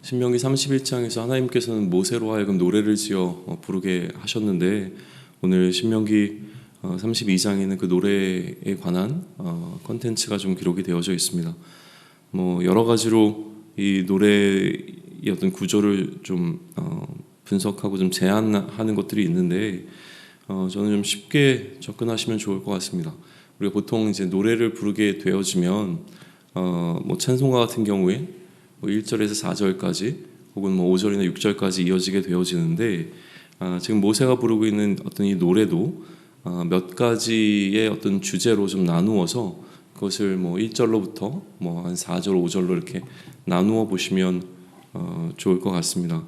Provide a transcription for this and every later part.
신명기 31장에서 하나님께서는 모세로 하여금 노래를 지어 부르게 하셨는데, 오늘 신명기 32장에는 그 노래에 관한 컨텐츠가 좀 기록이 되어져 있습니다. 여러 가지로 이 노래의 어떤 구조를 좀 분석하고 좀 제안하는 것들이 있는데, 저는 좀 쉽게 접근하시면 좋을 것 같습니다. 우리가 보통 이제 노래를 부르게 되어지면 찬송가 같은 경우에 1절에서 4절까지 혹은 5절이나 6절까지 이어지게 되어지는데, 지금 모세가 부르고 있는 어떤 이 노래도 몇 가지의 어떤 주제로 좀 나누어서 그것을 1절로부터 한 4절, 5절로 이렇게 나누어 보시면 좋을 것 같습니다.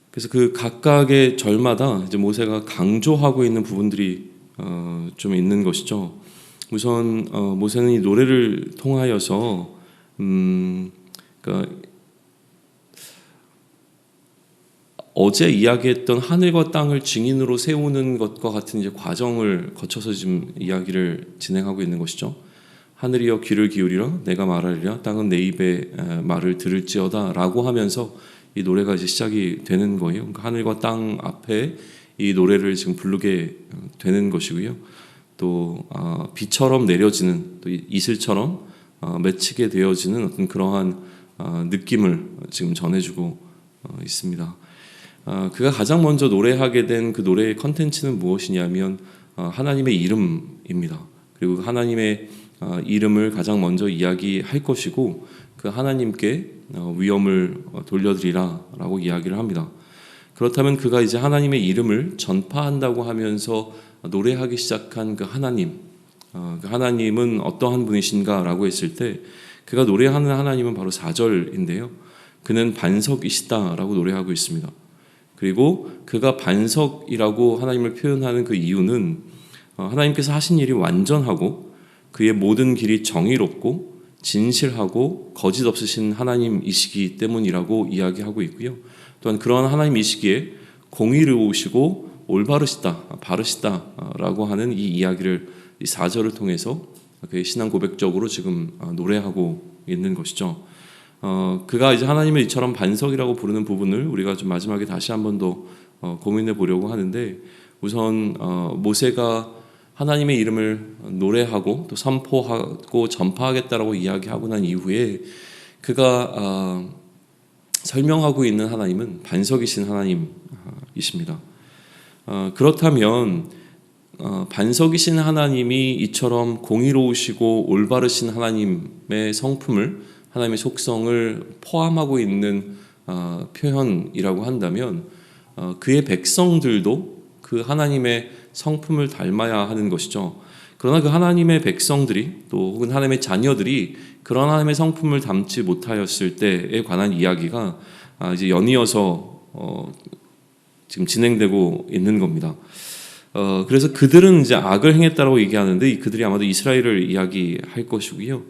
그래서 그 각각의 절마다 이제 모세가 강조하고 있는 부분들이 좀 있는 것이죠. 우선 모세는 이 노래를 통하여서 그러니까 어제 이야기했던 하늘과 땅을 증인으로 세우는 것과 같은 이제 과정을 거쳐서 지금 이야기를 진행하고 있는 것이죠. 하늘이여 귀를 기울이라 내가 말하리라 땅은 내 입의 말을 들을지어다라고 하면서 이 노래가 이제 시작이 되는 거예요. 그러니까 하늘과 땅 앞에 이 노래를 지금 부르게 되는 것이고요. 또 비처럼 내려지는, 또 이슬처럼 맺히게 되어지는 어떤 그러한 느낌을 지금 전해주고 있습니다. 그가 가장 먼저 노래하게 된 그 노래의 컨텐츠는 무엇이냐면 하나님의 이름입니다. 그리고 하나님의 이름을 가장 먼저 이야기할 것이고, 그 하나님께 위엄을 돌려드리라 라고 이야기를 합니다. 그렇다면 그가 이제 하나님의 이름을 전파한다고 하면서 노래하기 시작한 그 하나님, 그 하나님은 어떠한 분이신가 라고 했을 때, 그가 노래하는 하나님은 바로 4절인데요. 그는 반석이시다 라고 노래하고 있습니다. 그리고 그가 반석이라고 하나님을 표현하는 그 이유는 하나님께서 하신 일이 완전하고 그의 모든 길이 정의롭고 진실하고 거짓 없으신 하나님이시기 때문이라고 이야기하고 있고요. 또한 그러한 하나님이시기에 공의로우시고 올바르시다, 바르시다라고 하는 이 이야기를 이 4절을 통해서 그의 신앙 고백적으로 지금 노래하고 있는 것이죠. 그가 이제 하나님을 이처럼 반석이라고 부르는 부분을 우리가 좀 마지막에 다시 한 번 더 고민해 보려고 하는데, 우선 모세가 하나님의 이름을 노래하고 또 선포하고 전파하겠다라고 이야기하고 난 이후에 그가 설명하고 있는 하나님은 반석이신 하나님이십니다. 그렇다면 반석이신 하나님이 이처럼 공의로우시고 올바르신 하나님의 성품을, 하나님의 속성을 포함하고 있는 표현이라고 한다면 그의 백성들도 그 하나님의 성품을 닮아야 하는 것이죠. 그러나 그 하나님의 백성들이 또 혹은 하나님의 자녀들이 그런 하나님의 성품을 담지 못하였을 때에 관한 이야기가 이제 연이어서 지금 진행되고 있는 겁니다. 그래서 그들은 이제 악을 행했다라고 얘기하는데, 그들이 아마도 이스라엘을 이야기할 것이고요.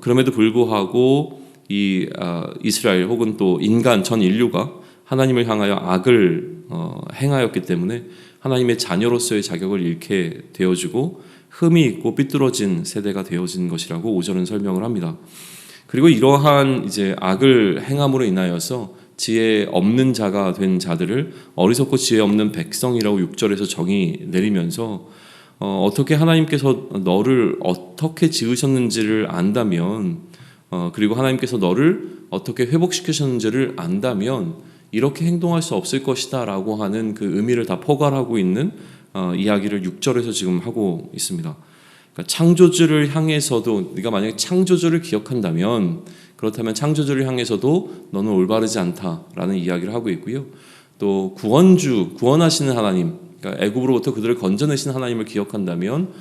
그럼에도 불구하고 이 이스라엘 혹은 또 인간 전 인류가 하나님을 향하여 악을 행하였기 때문에 하나님의 자녀로서의 자격을 잃게 되어지고 흠이 있고 삐뚤어진 세대가 되어진 것이라고 5절은 설명을 합니다. 그리고 이러한 이제 악을 행함으로 인하여서 지혜 없는 자가 된 자들을 어리석고 지혜 없는 백성이라고 6절에서 정의 내리면서 어떻게 하나님께서 너를 어떻게 지으셨는지를 안다면, 그리고 하나님께서 너를 어떻게 회복시키셨는지를 안다면 이렇게 행동할 수 없을 것이다 라고 하는 그 의미를 다 포괄하고 있는 이야기를 6절에서 지금 하고 있습니다. 그러니까 창조주를 향해서도, 네가 만약에 창조주를 기억한다면, 그렇다면 창조주를 향해서도 너는 올바르지 않다라는 이야기를 하고 있고요. 또 구원하시는 하나님, 그러니까 애굽으로부터 그들을 건져내신 하나님을 기억한다면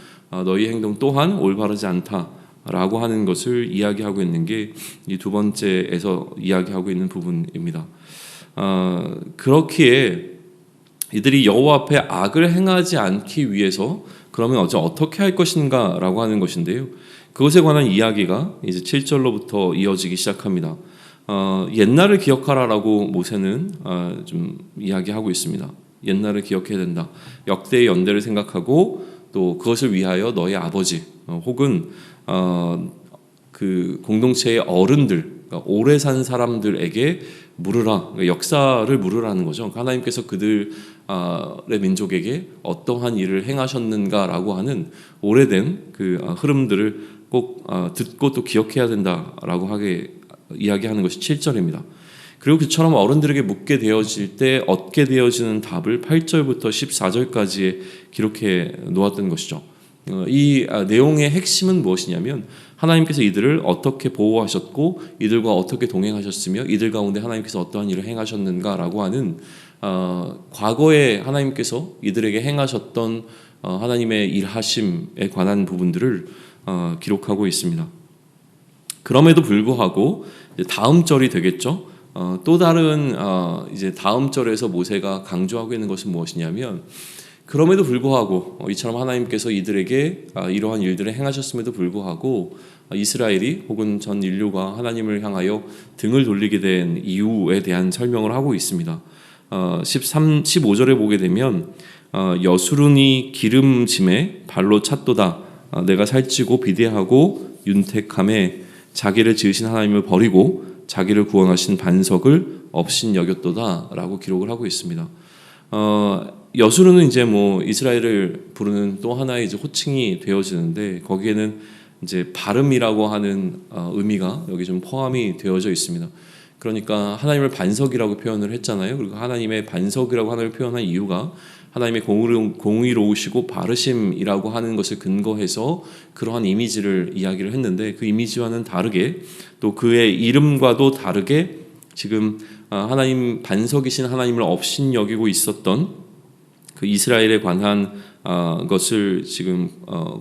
너희 행동 또한 올바르지 않다라고 하는 것을 이야기하고 있는 게 이 두 번째에서 이야기하고 있는 부분입니다. 그렇기에 이들이 여호와 앞에 악을 행하지 않기 위해서 그러면 어떻게 할 것인가라고 하는 것인데요. 그것에 관한 이야기가 이제 7절로부터 이어지기 시작합니다. 옛날을 기억하라라고 모세는 좀 이야기하고 있습니다. 옛날을 기억해야 된다. 역대의 연대를 생각하고 또 그것을 위하여 너의 아버지 혹은 그 공동체의 어른들, 그러니까 오래 산 사람들에게 물으라, 그러니까 역사를 물으라는 거죠. 그러니까 하나님께서 그들의 민족에게 어떠한 일을 행하셨는가라고 하는 오래된 그 흐름들을 꼭 듣고 또 기억해야 된다라고 하게 이야기하는 것이 7절입니다. 그리고 그처럼 어른들에게 묻게 되어질 때 얻게 되어지는 답을 8절부터 14절까지에 기록해 놓았던 것이죠. 이 내용의 핵심은 무엇이냐면 하나님께서 이들을 어떻게 보호하셨고 이들과 어떻게 동행하셨으며 이들 가운데 하나님께서 어떠한 일을 행하셨는가라고 하는 과거에 하나님께서 이들에게 행하셨던 하나님의 일하심에 관한 부분들을 기록하고 있습니다. 그럼에도 불구하고 다음 절이 되겠죠. 또 다른 이제 다음 절에서 모세가 강조하고 있는 것은 무엇이냐면 그럼에도 불구하고 이처럼 하나님께서 이들에게 이러한 일들을 행하셨음에도 불구하고 이스라엘이 혹은 전 인류가 하나님을 향하여 등을 돌리게 된 이유에 대한 설명을 하고 있습니다. 15절에 보게 되면 여수run이 기름짐에 발로 찼도다. 내가 살찌고 비대하고 윤택함에 자기를 지으신 하나님을 버리고 자기를 구원하신 반석을 없인 여겼도다라고 기록을 하고 있습니다. 여수run은 이제 뭐 이스라엘을 부르는 또 하나의 이제 호칭이 되어지는데 거기에는 이제 바름이라고 하는 의미가 여기 좀 포함이 되어져 있습니다. 그러니까 하나님을 반석이라고 표현을 했잖아요. 그리고 하나님의 반석이라고 하나님을 표현한 이유가 하나님의 공의로우시고 바르심이라고 하는 것을 근거해서 그러한 이미지를 이야기를 했는데 그 이미지와는 다르게 또 그의 이름과도 다르게 지금 하나님 반석이신 하나님을 업신 여기고 있었던 그 이스라엘에 관한 것을 지금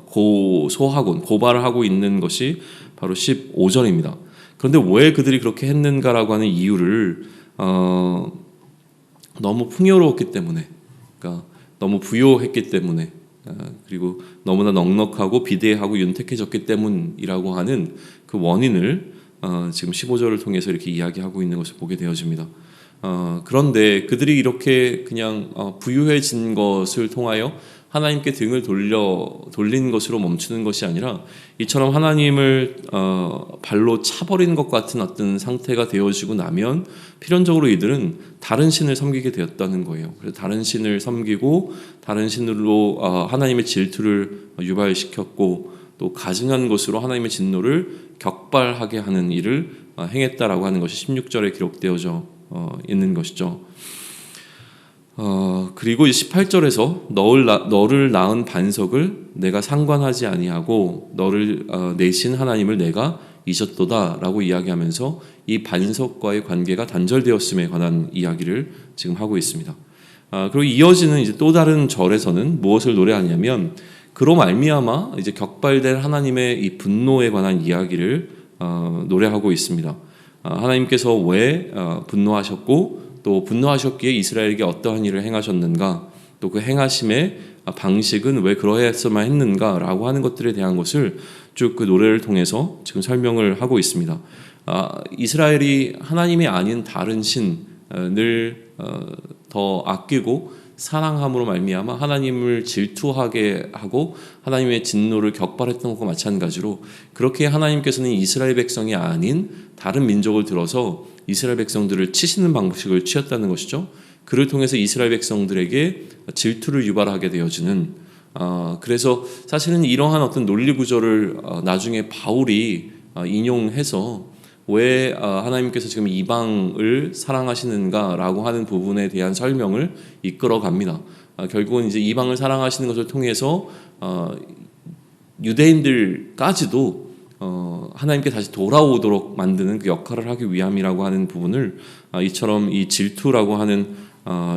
고발을 하고 있는 것이 바로 15절입니다. 그런데 왜 그들이 그렇게 했는가라고 하는 이유를 너무 풍요로웠기 때문에, 그러니까 너무 부요했기 때문에, 그리고 너무나 넉넉하고 비대하고 윤택해졌기 때문이라고 하는 그 원인을 지금 15절을 통해서 이렇게 이야기하고 있는 것을 보게 되어집니다. 그런데 그들이 이렇게 그냥 부유해진 것을 통하여 하나님께 등을 돌린 것으로 멈추는 것이 아니라 이처럼 하나님을 발로 차버린 것 같은 어떤 상태가 되어지고 나면 필연적으로 이들은 다른 신을 섬기게 되었다는 거예요. 그래서 다른 신을 섬기고 다른 신으로 하나님의 질투를 유발시켰고 또 가증한 것으로 하나님의 진노를 격발하게 하는 일을 행했다라고 하는 것이 16절에 기록되어져 있는 것이죠. 그리고 18절에서 너를 낳은 반석을 내가 상관하지 아니하고 너를 내신 하나님을 내가 잊었도다라고 이야기하면서 이 반석과의 관계가 단절되었음에 관한 이야기를 지금 하고 있습니다. 그리고 이어지는 이제 또 다른 절에서는 무엇을 노래하냐면 그로 말미암아 이제 격발된 하나님의 이 분노에 관한 이야기를 노래하고 있습니다. 하나님께서 왜 분노하셨고 또 분노하셨기에 이스라엘에게 어떠한 일을 행하셨는가 또 그 행하심의 방식은 왜 그러했어만 했는가라고 하는 것들에 대한 것을 쭉 그 노래를 통해서 지금 설명을 하고 있습니다. 이스라엘이 하나님이 아닌 다른 신을 더 아끼고 사랑함으로 말미암아 하나님을 질투하게 하고 하나님의 진노를 격발했던 것과 마찬가지로 그렇게 하나님께서는 이스라엘 백성이 아닌 다른 민족을 들어서 이스라엘 백성들을 치시는 방식을 취했다는 것이죠. 그를 통해서 이스라엘 백성들에게 질투를 유발하게 되어지는 그래서 사실은 이러한 어떤 논리 구조를 나중에 바울이 인용해서 왜 하나님께서 지금 이방을 사랑하시는가라고 하는 부분에 대한 설명을 이끌어 갑니다. 결국은 이제 이방을 사랑하시는 것을 통해서 유대인들까지도 하나님께 다시 돌아오도록 만드는 그 역할을 하기 위함이라고 하는 부분을 이처럼 이 질투라고 하는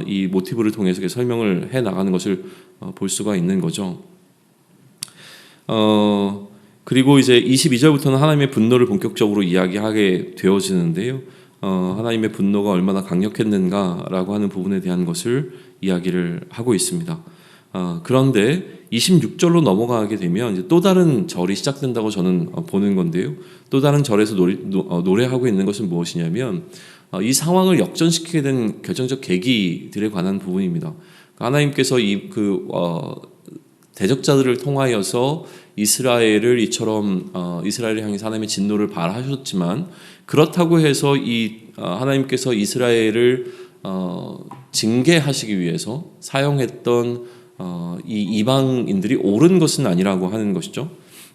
이 모티브를 통해서 설명을 해 나가는 것을 볼 수가 있는 거죠. 그리고 이제 22절부터는 하나님의 분노를 본격적으로 이야기하게 되어지는데요. 하나님의 분노가 얼마나 강력했는가라고 하는 부분에 대한 것을 이야기를 하고 있습니다. 그런데 26절로 넘어가게 되면 이제 또 다른 절이 시작된다고 저는 보는 건데요. 또 다른 절에서 노래하고 있는 것은 무엇이냐면 이 상황을 역전시키게 된 결정적 계기들에 관한 부분입니다. 하나님께서 대적자들을 통하여서 이스라엘을 이처럼 이스라엘을 향해서 하나님의 진노를 발하셨지만 그렇다고 해서 하나님께서 이스라엘을 징계하시기 위해서 사용했던 이 이방인들이 옳은 것은 아니라고 하는 것이죠.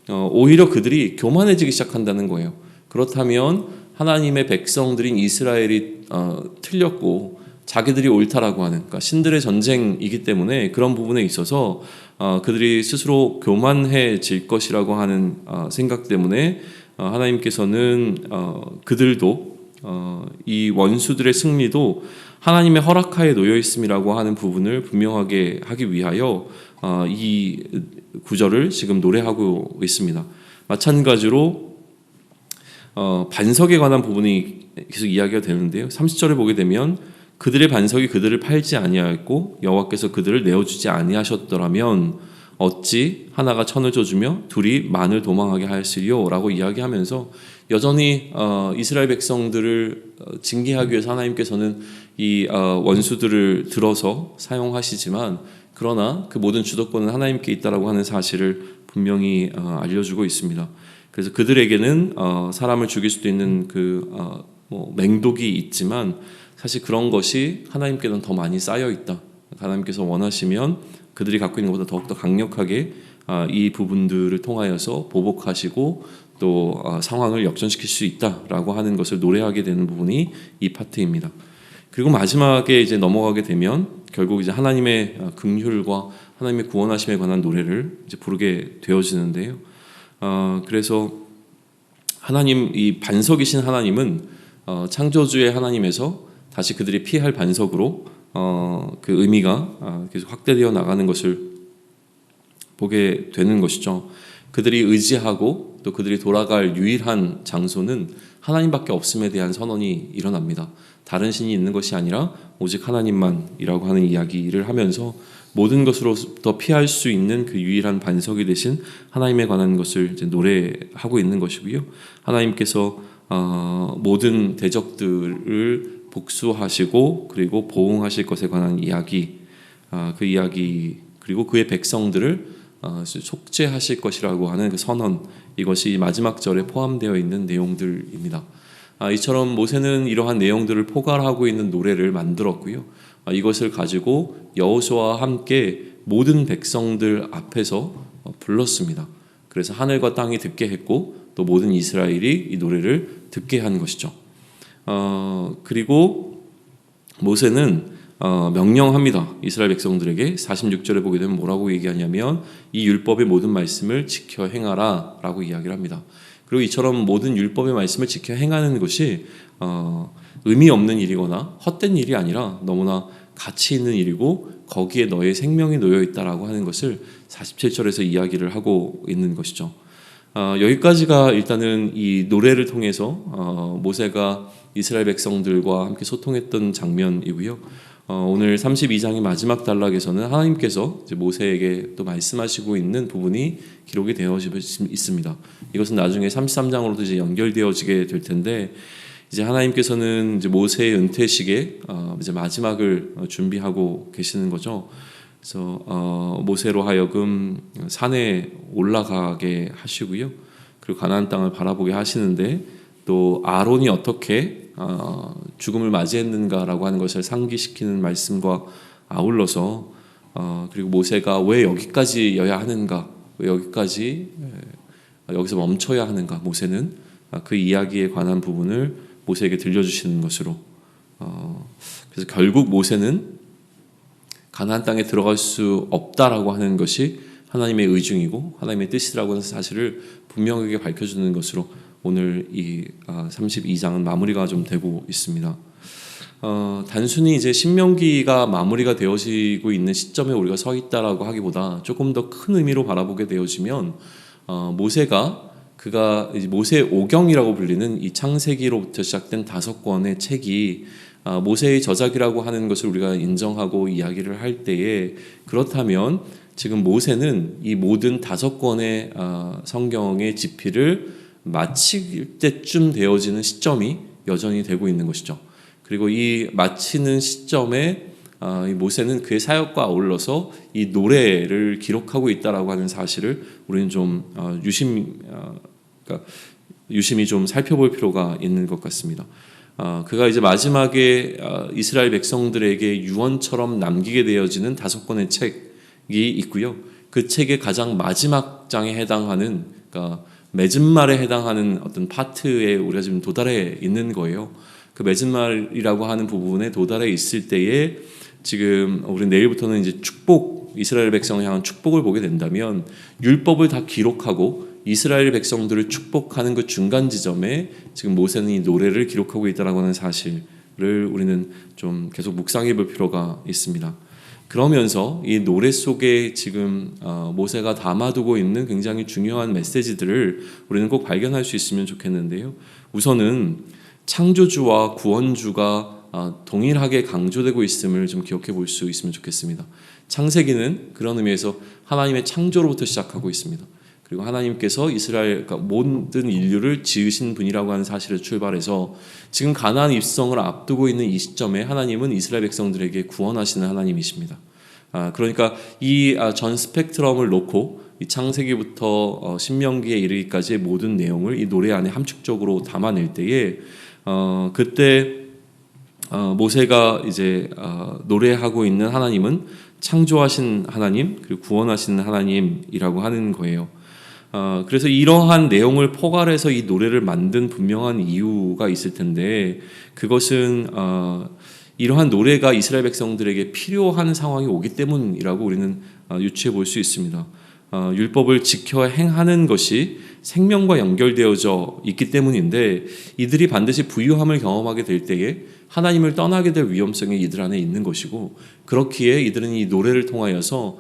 오히려 그들이 교만해지기 시작한다는 거예요. 그렇다면 하나님의 백성들인 이스라엘이 틀렸고 자기들이 옳다라고 하는, 그러니까 신들의 전쟁이기 때문에 그런 부분에 있어서 그들이 스스로 교만해질 것이라고 하는 생각 때문에 하나님께서는 그들도 이 원수들의 승리도 하나님의 허락하에 놓여 있음이라고 하는 부분을 분명하게 하기 위하여 이 구절을 지금 노래하고 있습니다. 마찬가지로 반석에 관한 부분이 계속 이야기가 되는데요. 30절에 보게 되면 그들의 반석이 그들을 팔지 아니하였고 여호와께서 그들을 내어주지 아니하셨더라면 어찌 하나가 천을 져주며 둘이 만을 도망하게 하였으리요 라고 이야기하면서 여전히 이스라엘 백성들을 징계하기 위해서 하나님께서는 이 원수들을 들어서 사용하시지만 그러나 그 모든 주도권은 하나님께 있다라고 하는 사실을 분명히 알려주고 있습니다. 그래서 그들에게는 사람을 죽일 수도 있는 맹독이 있지만 사실 그런 것이 하나님께는 더 많이 쌓여 있다. 하나님께서 원하시면 그들이 갖고 있는 것보다 더욱더 강력하게 이 부분들을 통하여서 보복하시고 또 상황을 역전시킬 수 있다라고 하는 것을 노래하게 되는 부분이 이 파트입니다. 그리고 마지막에 이제 넘어가게 되면 결국 이제 하나님의 긍휼과 하나님의 구원하심에 관한 노래를 이제 부르게 되어지는데요. 그래서 하나님, 이 반석이신 하나님은 창조주의 하나님에서 다시 그들이 피할 반석으로 그 의미가 계속 확대되어 나가는 것을 보게 되는 것이죠. 그들이 의지하고 또 그들이 돌아갈 유일한 장소는 하나님밖에 없음에 대한 선언이 일어납니다. 다른 신이 있는 것이 아니라 오직 하나님만이라고 하는 이야기를 하면서 모든 것으로부터 피할 수 있는 그 유일한 반석이 되신 하나님에 관한 것을 이제 노래하고 있는 것이고요. 하나님께서 모든 대적들을 복수하시고 그리고 보응하실 것에 관한 이야기, 그 이야기 그리고 그의 백성들을 속죄하실 것이라고 하는 그 선언, 이것이 마지막 절에 포함되어 있는 내용들입니다. 이처럼 모세는 이러한 내용들을 포괄하고 있는 노래를 만들었고요. 이것을 가지고 여호수아와 함께 모든 백성들 앞에서 불렀습니다. 그래서 하늘과 땅이 듣게 했고 또 모든 이스라엘이 이 노래를 듣게 한 것이죠. 그리고 모세는 명령합니다. 이스라엘 백성들에게 46절에 보게 되면 뭐라고 얘기하냐면 이 율법의 모든 말씀을 지켜 행하라 라고 이야기를 합니다. 그리고 이처럼 모든 율법의 말씀을 지켜 행하는 것이 의미 없는 일이거나 헛된 일이 아니라 너무나 가치 있는 일이고 거기에 너의 생명이 놓여 있다라고 하는 것을 47절에서 이야기를 하고 있는 것이죠. 여기까지가 일단은 이 노래를 통해서 모세가 이스라엘 백성들과 함께 소통했던 장면이고요. 오늘 32장의 마지막 단락에서는 하나님께서 이제 모세에게 또 말씀하시고 있는 부분이 기록이 되어지고 있습니다. 이것은 나중에 33장으로도 이제 연결되어지게 될 텐데 이제 하나님께서는 이제 모세의 은퇴식에 이제 마지막을 준비하고 계시는 거죠. 그래서 모세로 하여금 산에 올라가게 하시고요. 그리고 가나안 땅을 바라보게 하시는데 또 아론이 어떻게 죽음을 맞이했는가라고 하는 것을 상기시키는 말씀과 아울러서 그리고 모세가 왜 여기까지여야 하는가, 왜 여기서 멈춰야 하는가, 모세는 그 이야기에 관한 부분을 모세에게 들려주시는 것으로 그래서 결국 모세는 가나안 땅에 들어갈 수 없다라고 하는 것이 하나님의 의중이고 하나님의 뜻이라고 하는 사실을 분명하게 밝혀주는 것으로 오늘 이 32장은 마무리가 좀 되고 있습니다. 단순히 이제 신명기가 마무리가 되어지고 있는 시점에 우리가 서 있다라고 하기보다 조금 더 큰 의미로 바라보게 되어지면 그가 이제 모세 오경이라고 불리는 이 창세기로부터 시작된 5권의 책이 모세의 저작이라고 하는 것을 우리가 인정하고 이야기를 할 때에 그렇다면 지금 모세는 이 모든 5권의 성경의 집필을 마칠 때쯤 되어지는 시점이 여전히 되고 있는 것이죠. 그리고 이 마치는 시점에 이 모세는 그의 사역과 아울러서 이 노래를 기록하고 있다라고 하는 사실을 우리는 좀 유심히 좀 살펴볼 필요가 있는 것 같습니다. 그가 이제 마지막에 이스라엘 백성들에게 유언처럼 남기게 되어지는 5권의 책이 있고요. 그 책의 가장 마지막 장에 해당하는, 그러니까 맺은 말에 해당하는 어떤 파트에 우리가 지금 도달해 있는 거예요. 그 맺은 말이라고 하는 부분에 도달해 있을 때에 지금 우리 내일부터는 이제 축복, 이스라엘 백성을 향한 축복을 보게 된다면 율법을 다 기록하고 이스라엘 백성들을 축복하는 그 중간 지점에 지금 모세는 이 노래를 기록하고 있다라고 하는 사실을 우리는 좀 계속 묵상해 볼 필요가 있습니다. 그러면서 이 노래 속에 지금 모세가 담아두고 있는 굉장히 중요한 메시지들을 우리는 꼭 발견할 수 있으면 좋겠는데요. 우선은 창조주와 구원주가 동일하게 강조되고 있음을 좀 기억해 볼 수 있으면 좋겠습니다. 창세기는 그런 의미에서 하나님의 창조로부터 시작하고 있습니다. 그리고 하나님께서 이스라엘, 그러니까 모든 인류를 지으신 분이라고 하는 사실을 출발해서 지금 가나안 입성을 앞두고 있는 이 시점에 하나님은 이스라엘 백성들에게 구원하시는 하나님이십니다. 그러니까 이 전 스펙트럼을 놓고 이 창세기부터 신명기에 이르기까지의 모든 내용을 이 노래 안에 함축적으로 담아낼 때에 그때 모세가 이제 노래하고 있는 하나님은 창조하신 하나님, 그리고 구원하시는 하나님이라고 하는 거예요. 그래서 이러한 내용을 포괄해서 이 노래를 만든 분명한 이유가 있을 텐데, 그것은 이러한 노래가 이스라엘 백성들에게 필요한 상황이 오기 때문이라고 우리는 유추해 볼 수 있습니다. 율법을 지켜 행하는 것이 생명과 연결되어져 있기 때문인데, 이들이 반드시 부유함을 경험하게 될 때에 하나님을 떠나게 될 위험성이 이들 안에 있는 것이고, 그렇기에 이들은 이 노래를 통하여서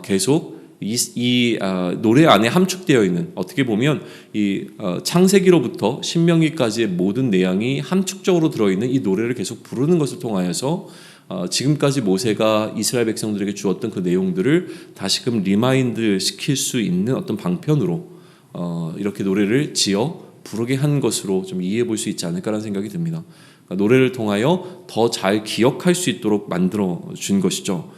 계속 이 노래 안에 함축되어 있는, 어떻게 보면 이 창세기로부터 신명기까지의 모든 내용이 함축적으로 들어있는 이 노래를 계속 부르는 것을 통하여서 지금까지 모세가 이스라엘 백성들에게 주었던 그 내용들을 다시금 리마인드 시킬 수 있는 어떤 방편으로 이렇게 노래를 지어 부르게 한 것으로 좀 이해해 볼 수 있지 않을까라는 생각이 듭니다. 그러니까 노래를 통하여 더 잘 기억할 수 있도록 만들어 준 것이죠.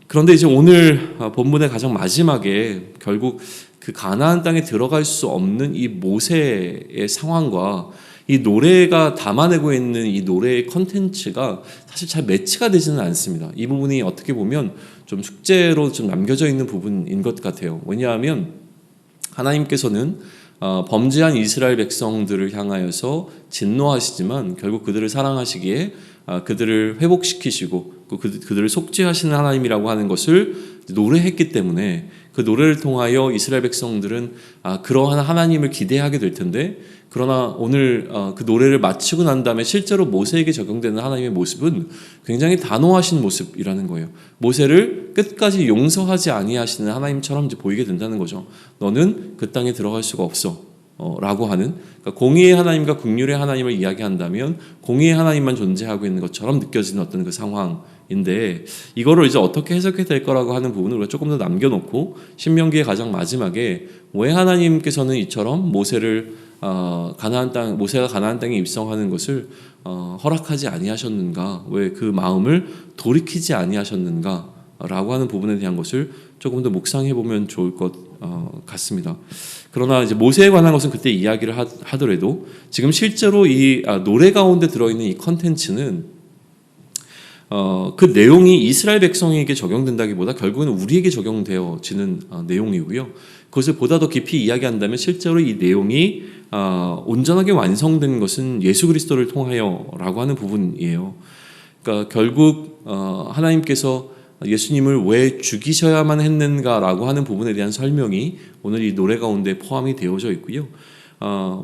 그런데 이제 오늘 본문의 가장 마지막에 결국 그 가나안 땅에 들어갈 수 없는 이 모세의 상황과 이 노래가 담아내고 있는 이 노래의 컨텐츠가 사실 잘 매치가 되지는 않습니다. 이 부분이 어떻게 보면 좀 숙제로 좀 남겨져 있는 부분인 것 같아요. 왜냐하면 하나님께서는 범죄한 이스라엘 백성들을 향하여서 진노하시지만 결국 그들을 사랑하시기에 그들을 회복시키시고 그들을 속죄하시는 하나님이라고 하는 것을 노래했기 때문에 그 노래를 통하여 이스라엘 백성들은 그러한 하나님을 기대하게 될 텐데, 그러나 오늘 그 노래를 마치고 난 다음에 실제로 모세에게 적용되는 하나님의 모습은 굉장히 단호하신 모습이라는 거예요. 모세를 끝까지 용서하지 아니하시는 하나님처럼 이제 보이게 된다는 거죠. 너는 그 땅에 들어갈 수가 없어 라고 하는, 그러니까 공의의 하나님과 긍휼의 하나님을 이야기한다면 공의의 하나님만 존재하고 있는 것처럼 느껴지는 어떤 그 상황인데, 이거를 이제 어떻게 해석해야 될 거라고 하는 부분을 우리가 조금 더 남겨놓고 신명기의 가장 마지막에 왜 하나님께서는 이처럼 모세가 가나안 땅에 입성하는 것을 허락하지 아니하셨는가, 왜 그 마음을 돌이키지 아니하셨는가 라고 하는 부분에 대한 것을 조금 더 묵상해 보면 좋을 것 같습니다. 그러나 이제 모세에 관한 것은 그때 이야기를 하더라도 지금 실제로 이 노래 가운데 들어있는 이 컨텐츠는 그 내용이 이스라엘 백성에게 적용된다기보다 결국은 우리에게 적용되어지는 내용이고요. 그것을 보다 더 깊이 이야기한다면 실제로 이 내용이 온전하게 완성된 것은 예수 그리스도를 통하여라고 하는 부분이에요. 그러니까 결국 하나님께서 예수님을 왜 죽이셔야만 했는가라고 하는 부분에 대한 설명이 오늘 이 노래 가운데 포함이 되어져 있고요.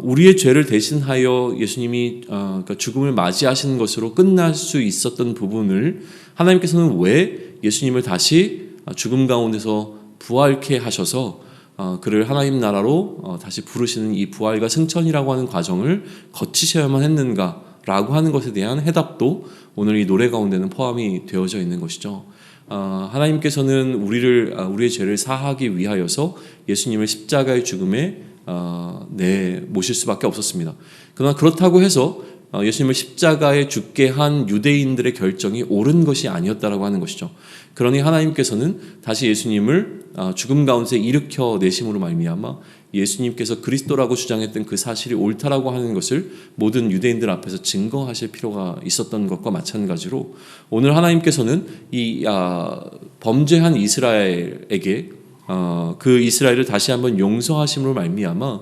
우리의 죄를 대신하여 예수님이 그러니까 죽음을 맞이하시는 것으로 끝날 수 있었던 부분을 하나님께서는 왜 예수님을 다시 죽음 가운데서 부활케 하셔서 그를 하나님 나라로 다시 부르시는 이 부활과 승천이라고 하는 과정을 거치셔야만 했는가라고 하는 것에 대한 해답도 오늘 이 노래 가운데는 포함이 되어져 있는 것이죠. 하나님께서는 우리의 죄를 사하기 위하여서 예수님을 십자가의 죽음에 모실 수밖에 없었습니다. 그러나 그렇다고 해서 예수님을 십자가에 죽게 한 유대인들의 결정이 옳은 것이 아니었다라고 하는 것이죠. 그러니 하나님께서는 다시 예수님을 죽음 가운데 일으켜 내심으로 말미암아 예수님께서 그리스도라고 주장했던 그 사실이 옳다라고 하는 것을 모든 유대인들 앞에서 증거하실 필요가 있었던 것과 마찬가지로 오늘 하나님께서는 이 범죄한 이스라엘에게 그 이스라엘을 다시 한번 용서하심으로 말미암아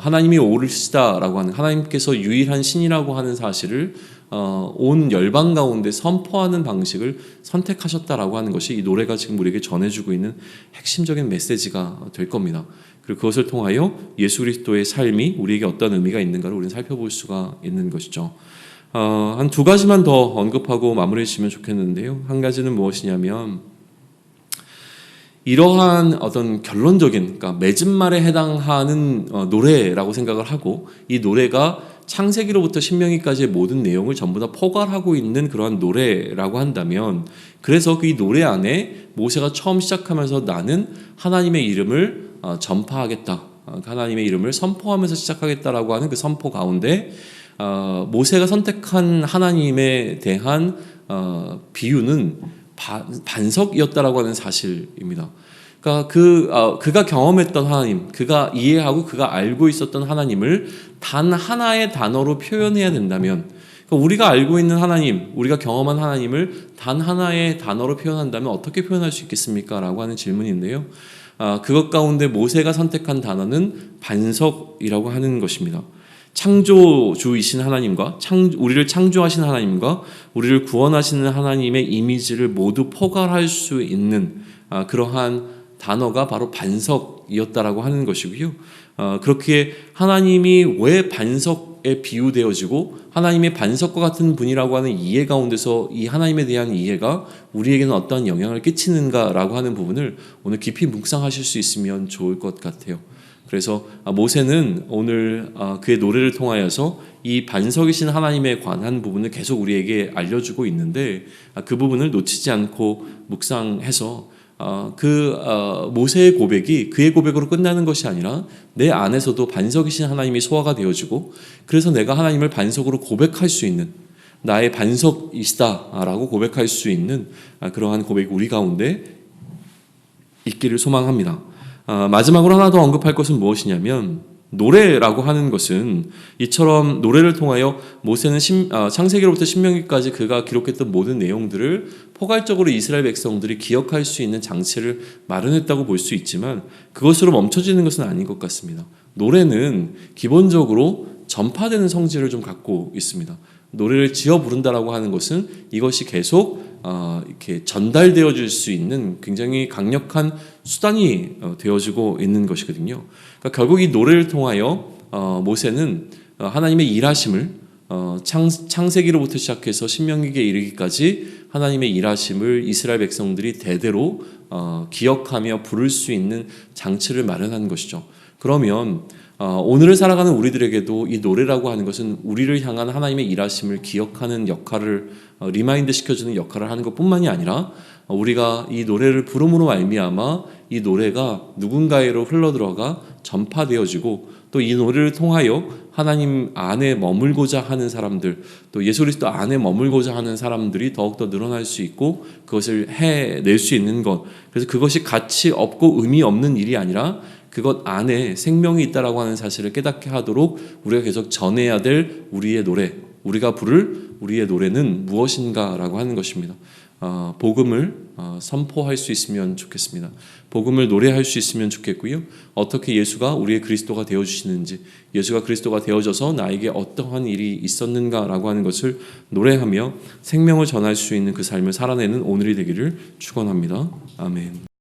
하나님이 옳으시다라고 하는, 하나님께서 유일한 신이라고 하는 사실을 온 열방 가운데 선포하는 방식을 선택하셨다라고 하는 것이 이 노래가 지금 우리에게 전해주고 있는 핵심적인 메시지가 될 겁니다. 그리고 그것을 통하여 예수 그리스도의 삶이 우리에게 어떤 의미가 있는가를 우리는 살펴볼 수가 있는 것이죠. 한 두 가지만 더 언급하고 마무리해 주시면 좋겠는데요. 한 가지는 무엇이냐면, 이러한 어떤 결론적인, 그러니까 맺은 말에 해당하는 노래라고 생각을 하고, 이 노래가 창세기로부터 신명기까지의 모든 내용을 전부 다 포괄하고 있는 그러한 노래라고 한다면, 그래서 그 이 노래 안에 모세가 처음 시작하면서 나는 하나님의 이름을 전파하겠다, 하나님의 이름을 선포하면서 시작하겠다라고 하는 그 선포 가운데 모세가 선택한 하나님에 대한 비유는 반석이었다라고 하는 사실입니다. 그러니까 그가 경험했던 하나님, 그가 이해하고 그가 알고 있었던 하나님을 단 하나의 단어로 표현해야 된다면, 그러니까 우리가 알고 있는 하나님, 우리가 경험한 하나님을 단 하나의 단어로 표현한다면 어떻게 표현할 수 있겠습니까? 라고 하는 질문인데요. 그것 가운데 모세가 선택한 단어는 반석이라고 하는 것입니다. 창조주이신 하나님과 우리를 창조하신 하나님과 우리를 구원하시는 하나님의 이미지를 모두 포괄할 수 있는 그러한 단어가 바로 반석이었다라고 하는 것이고요. 그렇게 하나님이 왜 반석에 비유되어지고 하나님의 반석과 같은 분이라고 하는 이해 가운데서 이 하나님에 대한 이해가 우리에게는 어떠한 영향을 끼치는가라고 하는 부분을 오늘 깊이 묵상하실 수 있으면 좋을 것 같아요. 그래서 모세는 오늘 그의 노래를 통하여서 이 반석이신 하나님에 관한 부분을 계속 우리에게 알려주고 있는데, 그 부분을 놓치지 않고 묵상해서 모세의 고백이 그의 고백으로 끝나는 것이 아니라 내 안에서도 반석이신 하나님이 소화가 되어지고, 그래서 내가 하나님을 반석으로 고백할 수 있는, 나의 반석이시다라고 고백할 수 있는 그러한 고백이 우리 가운데 있기를 소망합니다. 마지막으로 하나 더 언급할 것은 무엇이냐면, 노래라고 하는 것은 이처럼 노래를 통하여 모세는 창세기로부터 신명기까지 그가 기록했던 모든 내용들을 포괄적으로 이스라엘 백성들이 기억할 수 있는 장치를 마련했다고 볼 수 있지만, 그것으로 멈춰지는 것은 아닌 것 같습니다. 노래는 기본적으로 전파되는 성질을 좀 갖고 있습니다. 노래를 지어 부른다라고 하는 것은 이것이 계속 이렇게 전달되어 줄 수 있는 굉장히 강력한 수단이 되어지고 있는 것이거든요. 그러니까 결국 이 노래를 통하여 모세는 하나님의 일하심을 창세기로부터 시작해서 신명기에 이르기까지 하나님의 일하심을 이스라엘 백성들이 대대로 기억하며 부를 수 있는 장치를 마련한 것이죠. 그러면 오늘을 살아가는 우리들에게도 이 노래라고 하는 것은 우리를 향한 하나님의 일하심을 기억하는 역할을 리마인드 시켜주는 역할을 하는 것뿐만이 아니라, 우리가 이 노래를 부름으로 말미암아 이 노래가 누군가에로 흘러들어가 전파되어지고, 또 이 노래를 통하여 하나님 안에 머물고자 하는 사람들, 또 예수 그리스도 안에 머물고자 하는 사람들이 더욱더 늘어날 수 있고 그것을 해낼 수 있는 것, 그래서 그것이 가치 없고 의미 없는 일이 아니라 그것 안에 생명이 있다라고 하는 사실을 깨닫게 하도록 우리가 계속 전해야 될 우리의 노래, 우리가 부를 우리의 노래는 무엇인가라고 하는 것입니다. 복음을 선포할 수 있으면 좋겠습니다. 복음을 노래할 수 있으면 좋겠고요. 어떻게 예수가 우리의 그리스도가 되어주시는지, 예수가 그리스도가 되어져서 나에게 어떠한 일이 있었는가라고 하는 것을 노래하며 생명을 전할 수 있는 그 삶을 살아내는 오늘이 되기를 축원합니다. 아멘.